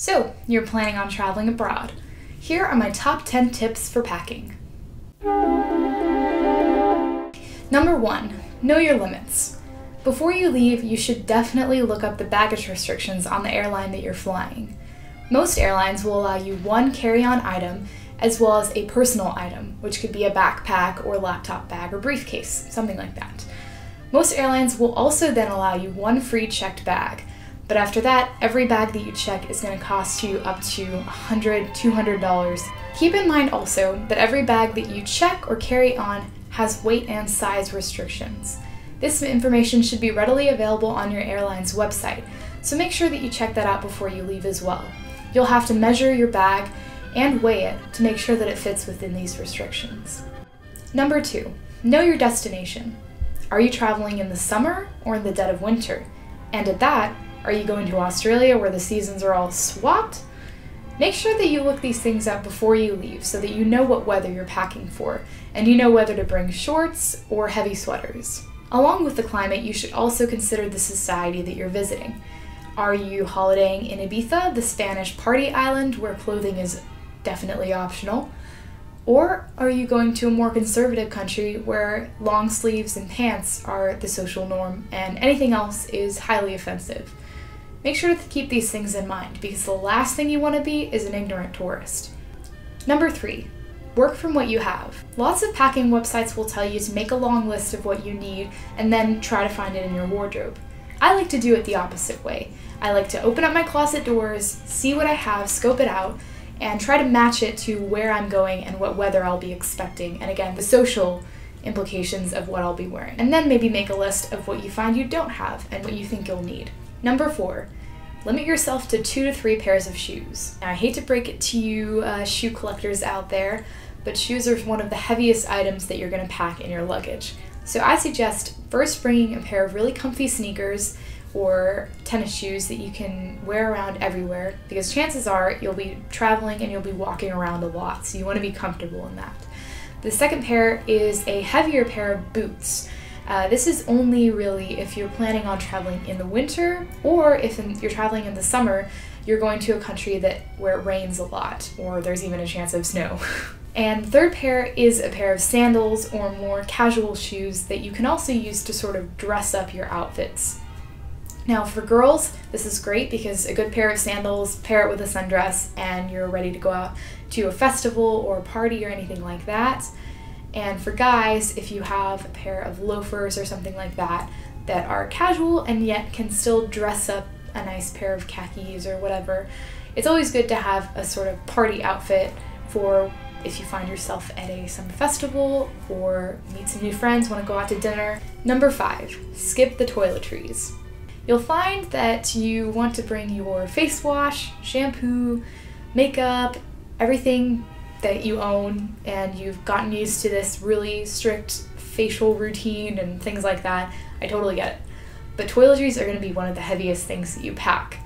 So, you're planning on traveling abroad. Here are my top 10 tips for packing. Number 1, know your limits. Before you leave, you should definitely look up the baggage restrictions on the airline that you're flying. Most airlines will allow you one carry-on item as well as a personal item, which could be a backpack or laptop bag or briefcase, something like that. Most airlines will also then allow you one free checked bag, but after that, every bag that you check is going to cost you up to $100, $200. Keep in mind also that every bag that you check or carry on has weight and size restrictions. This information should be readily available on your airline's website, so make sure that you check that out before you leave as well. You'll have to measure your bag and weigh it to make sure that it fits within these restrictions. Number 2, know your destination. Are you traveling in the summer or in the dead of winter? And at that, are you going to Australia where the seasons are all swapped? Make sure that you look these things up before you leave so that you know what weather you're packing for, and you know whether to bring shorts or heavy sweaters. Along with the climate, you should also consider the society that you're visiting. Are you holidaying in Ibiza, the Spanish party island where clothing is definitely optional? Or are you going to a more conservative country where long sleeves and pants are the social norm and anything else is highly offensive? Make sure to keep these things in mind because the last thing you want to be is an ignorant tourist. Number 3, work from what you have. Lots of packing websites will tell you to make a long list of what you need and then try to find it in your wardrobe. I like to do it the opposite way. I like to open up my closet doors, see what I have, scope it out, and try to match it to where I'm going and what weather I'll be expecting, and again, the social implications of what I'll be wearing. And then maybe make a list of what you find you don't have and what you think you'll need. Number 4, limit yourself to 2 to 3 pairs of shoes. Now, I hate to break it to you shoe collectors out there, but shoes are one of the heaviest items that you're going to pack in your luggage. So I suggest first bringing a pair of really comfy sneakers or tennis shoes that you can wear around everywhere, because chances are you'll be traveling and you'll be walking around a lot, so you want to be comfortable in that. The second pair is a heavier pair of boots. This is only really if you're planning on traveling in the winter, or if you're traveling in the summer, you're going to a country where it rains a lot, or there's even a chance of snow. And the third pair is a pair of sandals or more casual shoes that you can also use to sort of dress up your outfits. Now for girls, this is great because a good pair of sandals, pair it with a sundress, and you're ready to go out to a festival or a party or anything like that. And for guys, if you have a pair of loafers or something like that that are casual and yet can still dress up a nice pair of khakis or whatever, it's always good to have a sort of party outfit for if you find yourself at a summer festival or meet some new friends, want to go out to dinner. Number 5, skip the toiletries. You'll find that you want to bring your face wash, shampoo, makeup, everything that you own, and you've gotten used to this really strict facial routine and things like that. I totally get it. But toiletries are going to be one of the heaviest things that you pack.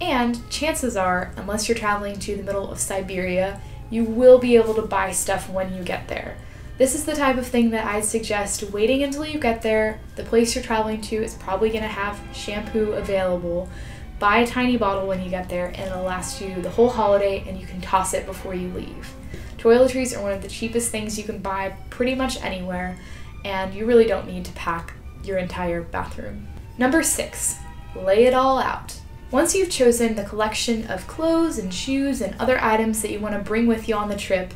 And chances are, unless you're traveling to the middle of Siberia, you will be able to buy stuff when you get there. This is the type of thing that I'd suggest waiting until you get there. The place you're traveling to is probably going to have shampoo available. Buy a tiny bottle when you get there and it'll last you the whole holiday, and you can toss it before you leave. Toiletries are one of the cheapest things you can buy pretty much anywhere, and you really don't need to pack your entire bathroom. Number 6, lay it all out. Once you've chosen the collection of clothes and shoes and other items that you want to bring with you on the trip,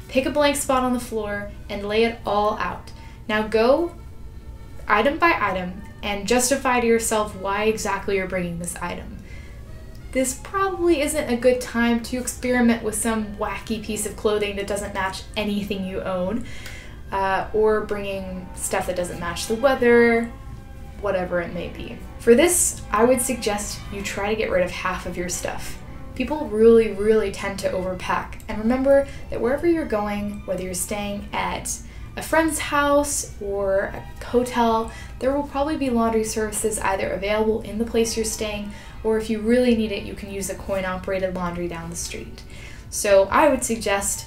pick a blank spot on the floor and lay it all out. Now go item by item and justify to yourself why exactly you're bringing this item. This probably isn't a good time to experiment with some wacky piece of clothing that doesn't match anything you own, or bringing stuff that doesn't match the weather, whatever it may be. For this, I would suggest you try to get rid of half of your stuff. People really tend to overpack, and remember that wherever you're going, whether you're staying at a friend's house or a hotel, there will probably be laundry services either available in the place you're staying, or if you really need it, you can use a coin-operated laundry down the street. So I would suggest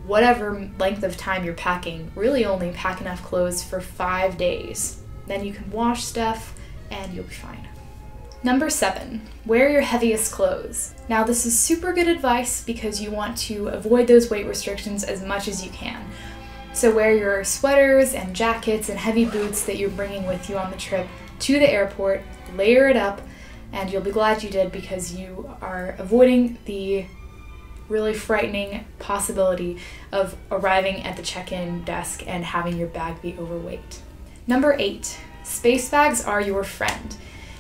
whatever length of time you're packing, really only pack enough clothes for 5 days. Then you can wash stuff and you'll be fine. Number 7, wear your heaviest clothes. Now this is super good advice because you want to avoid those weight restrictions as much as you can. So wear your sweaters and jackets and heavy boots that you're bringing with you on the trip to the airport, layer it up, and you'll be glad you did because you are avoiding the really frightening possibility of arriving at the check-in desk and having your bag be overweight. Number 8, space bags are your friend.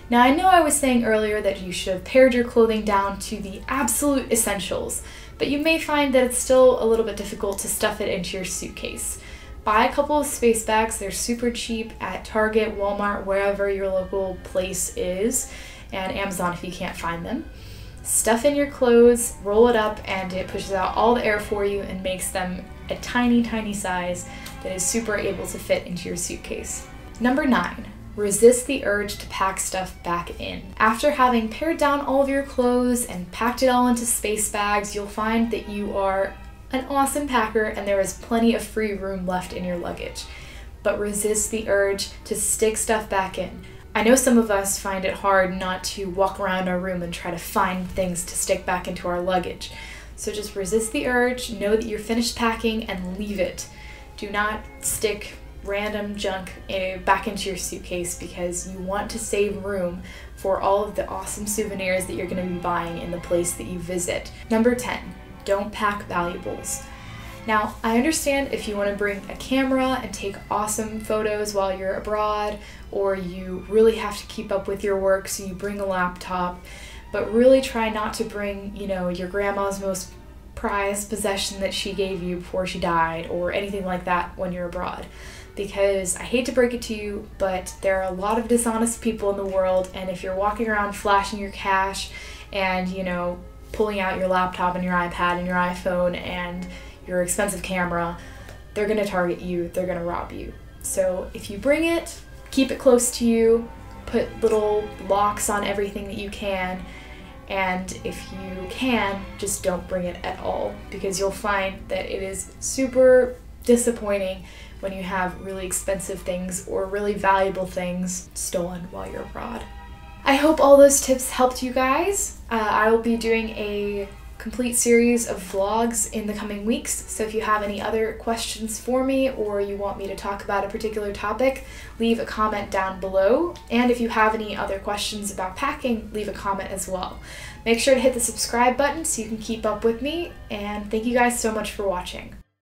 Now I know I was saying earlier that you should have pared your clothing down to the absolute essentials, but you may find that it's still a little bit difficult to stuff it into your suitcase. Buy a couple of space bags, they're super cheap at Target, Walmart, wherever your local place is, and Amazon if you can't find them. Stuff in your clothes, roll it up, and it pushes out all the air for you and makes them a tiny, tiny size that is super able to fit into your suitcase. Number 9. Resist the urge to pack stuff back in. After having pared down all of your clothes and packed it all into space bags, you'll find that you are an awesome packer and there is plenty of free room left in your luggage. But resist the urge to stick stuff back in. I know some of us find it hard not to walk around our room and try to find things to stick back into our luggage. So just resist the urge, know that you're finished packing, and leave it. Do not stick random junk back into your suitcase because you want to save room for all of the awesome souvenirs that you're going to be buying in the place that you visit. Number 10, don't pack valuables. Now, I understand if you want to bring a camera and take awesome photos while you're abroad, or you really have to keep up with your work so you bring a laptop, but really try not to bring, your grandma's most prized possession that she gave you before she died or anything like that when you're abroad. Because I hate to break it to you, but there are a lot of dishonest people in the world, and if you're walking around flashing your cash and, pulling out your laptop and your iPad and your iPhone and your expensive camera, they're gonna target you, they're gonna rob you. So if you bring it, keep it close to you, put little locks on everything that you can, and if you can, just don't bring it at all because you'll find that it is super disappointing when you have really expensive things or really valuable things stolen while you're abroad. I hope all those tips helped you guys. I will be doing a complete series of vlogs in the coming weeks, so if you have any other questions for me or you want me to talk about a particular topic, leave a comment down below. And if you have any other questions about packing, leave a comment as well. Make sure to hit the subscribe button so you can keep up with me, and thank you guys so much for watching.